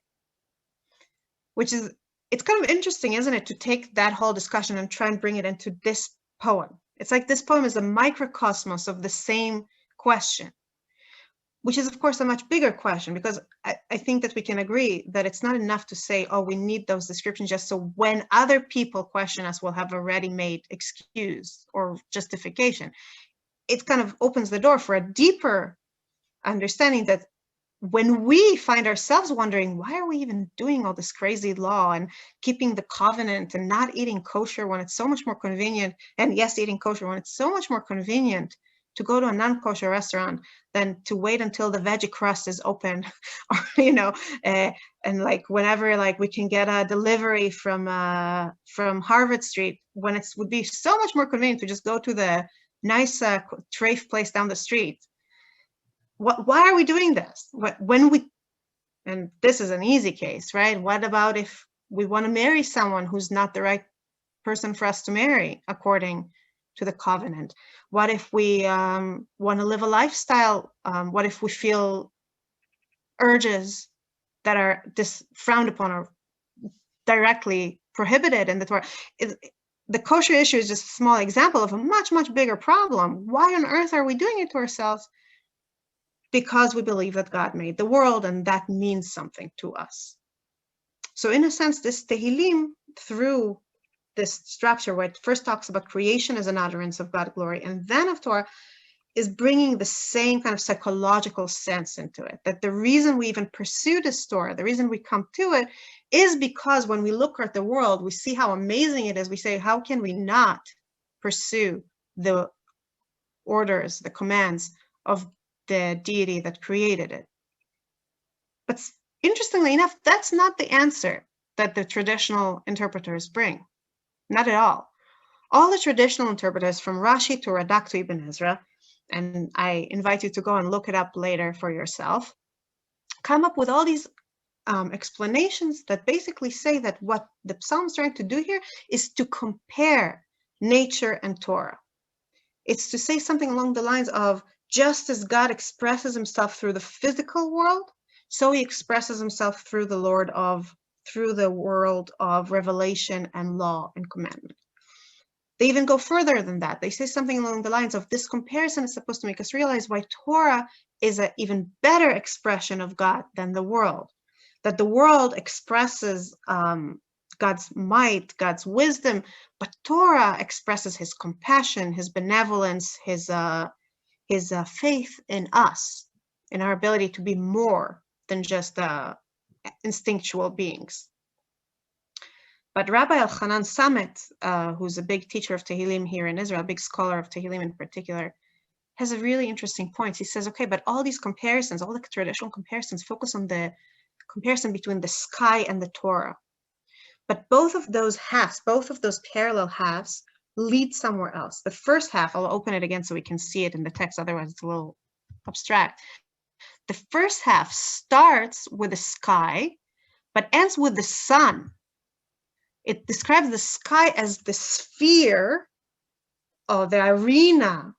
Which is, it's kind of interesting, isn't it, to take that whole discussion and try and bring it into this poem. It's like this poem is a microcosmos of the same question, which is, of course, a much bigger question, because I think that we can agree that it's not enough to say, oh, we need those descriptions just so when other people question us, we'll have a ready-made excuse or justification. It kind of opens the door for a deeper understanding that when we find ourselves wondering, why are we even doing all this crazy law and keeping the covenant and not eating kosher when it's so much more convenient, and yes, eating kosher when it's so much more convenient to go to a non-kosher restaurant than to wait until the veggie crust is open, or, you know, and like whenever like we can get a delivery from Harvard Street, when it would be so much more convenient to just go to the nice treif place down the street. Why are we doing this? When we, and this is an easy case, right? What about if we want to marry someone who's not the right person for us to marry according to the covenant? What if we want to live a lifestyle? What if we feel urges that are frowned upon or directly prohibited in the Torah? The kosher issue is just a small example of a much, much bigger problem. Why on earth are we doing it to ourselves? Because we believe that God made the world, and that means something to us. So in a sense, this Tehillim, through this structure where it first talks about creation as an utterance of God's glory, and then of Torah, is bringing the same kind of psychological sense into it. That the reason we even pursue this Torah, the reason we come to it, is because when we look at the world, we see how amazing it is. We say, how can we not pursue the orders, the commands of the deity that created it? But interestingly enough, that's not the answer that the traditional interpreters bring. Not at all. All the traditional interpreters, from Rashi to Radak to Ibn Ezra, and I invite you to go and look it up later for yourself, come up with all these explanations that basically say that what the psalm is trying to do here is to compare nature and Torah. It's to say something along the lines of, just as God expresses himself through the physical world, so he expresses himself through the world of revelation and law and commandment. They even go further than that. They say something along the lines of, this comparison is supposed to make us realize why Torah is an even better expression of God than the world. That the world expresses God's might, God's wisdom, but Torah expresses his compassion, his benevolence, his faith in us, in our ability to be more than just instinctual beings. But Rabbi Elchanan Samet, who's a big teacher of Tehillim here in Israel, a big scholar of Tehillim in particular, has a really interesting point. He says, okay, but all these comparisons, all the traditional comparisons, focus on the comparison between the sky and the Torah. But both of those halves, both of those parallel halves, lead somewhere else. The first half, I'll open it again so we can see it in the text, otherwise it's a little abstract. The first half starts with the sky, but ends with the sun. It describes the sky as the sphere, or the arena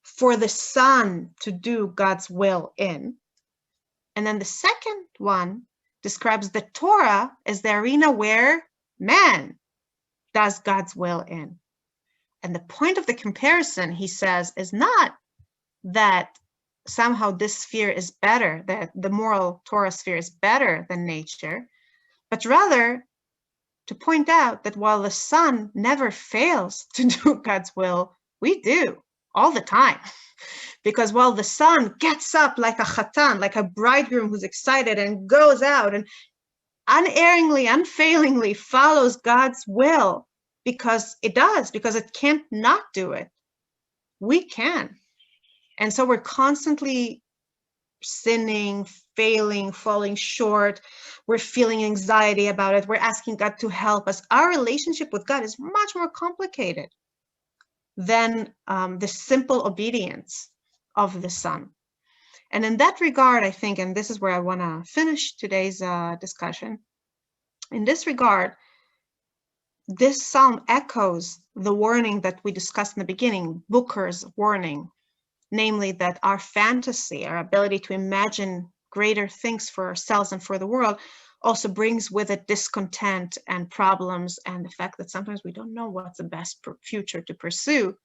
for the sun to do God's will in. And then the second one describes the Torah as the arena where man does God's will in. And the point of the comparison, he says, is not that somehow this sphere is better, that the moral Torah sphere is better than nature, but rather to point out that while the sun never fails to do God's will, we do all the time. Because while the sun gets up like a chatan, like a bridegroom who's excited and goes out and unerringly, unfailingly follows God's will, because it does, because it can't not do it, we can. And so we're constantly sinning, failing, falling short. We're feeling anxiety about it. We're asking God to help us. Our relationship with God is much more complicated than the simple obedience of the Son. And in that regard, I think, and this is where I want to finish today's discussion, in this regard, this psalm echoes the warning that we discussed in the beginning, Booker's warning, namely that our fantasy, our ability to imagine greater things for ourselves and for the world, also brings with it discontent and problems, and the fact that sometimes we don't know what's the best future to pursue,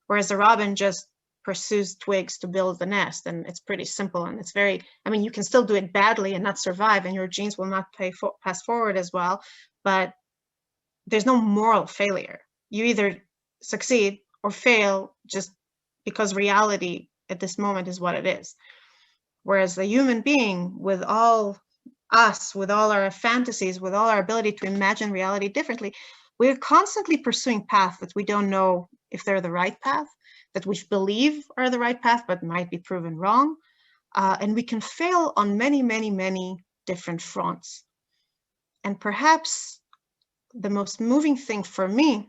whereas the robin just pursues twigs to build the nest, and it's pretty simple, and it's very, I mean, you can still do it badly and not survive, and your genes will not pass forward as well, but there's no moral failure. You either succeed or fail just because reality at this moment is what it is. Whereas the human being, with all us, with all our fantasies, with all our ability to imagine reality differently, we're constantly pursuing paths that we don't know if they're the right path, that we believe are the right path, but might be proven wrong. And we can fail on many, many, many different fronts. And perhaps the most moving thing for me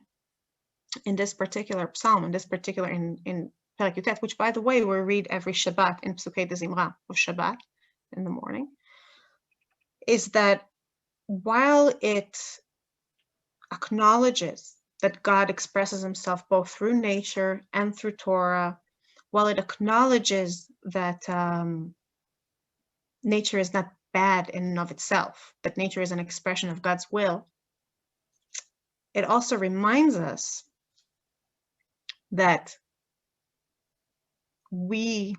in this particular psalm, in this particular, in Perek Yutet, which by the way, we read every Shabbat in Psukei de Zimra of Shabbat in the morning, is that while it acknowledges that God expresses himself both through nature and through Torah, while it acknowledges that nature is not bad in and of itself, that nature is an expression of God's will, it also reminds us that we,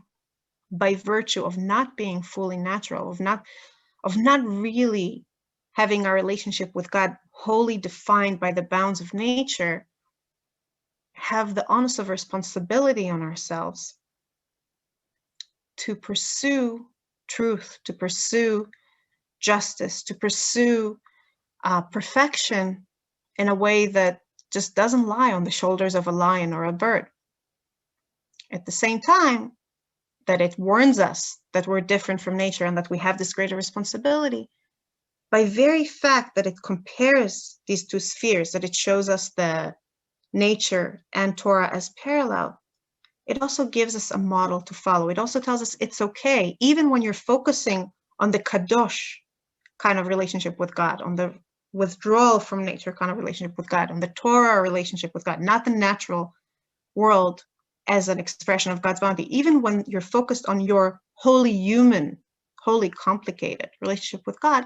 by virtue of not being fully natural, of not really having our relationship with God wholly defined by the bounds of nature, have the onus of responsibility on ourselves to pursue truth, to pursue justice, to pursue perfection in a way that just doesn't lie on the shoulders of a lion or a bird. At the same time, that it warns us that we're different from nature and that we have this greater responsibility, by very fact that it compares these two spheres, that it shows us the nature and Torah as parallel, it also gives us a model to follow. It also tells us it's okay, even when you're focusing on the kadosh kind of relationship with God, on the withdrawal from nature kind of relationship with God, on the Torah relationship with God, not the natural world as an expression of God's bounty. Even when you're focused on your wholly human, wholly complicated relationship with God,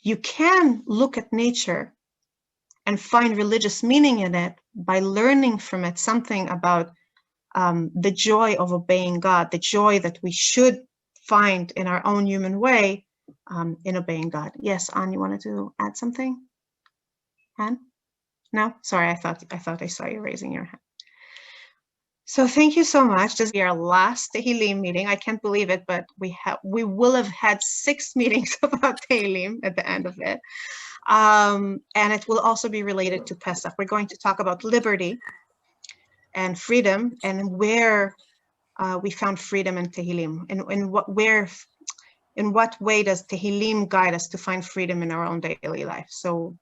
you can look at nature and find religious meaning in it by learning from it something about the joy of obeying God, the joy that we should find in our own human way in obeying God. Yes, Anne, you wanted to add something? Anne? No? Sorry, I thought I saw you raising your hand. So thank you so much. This is our last Tehillim meeting. I can't believe it, but we will have had 6 meetings about Tehillim at the end of it. And it will also be related to Pesach. We're going to talk about liberty and freedom and where we found freedom in Tehillim, and in what way does Tehillim guide us to find freedom in our own daily life. So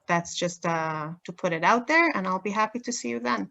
that's just to put it out there, and I'll be happy to see you then.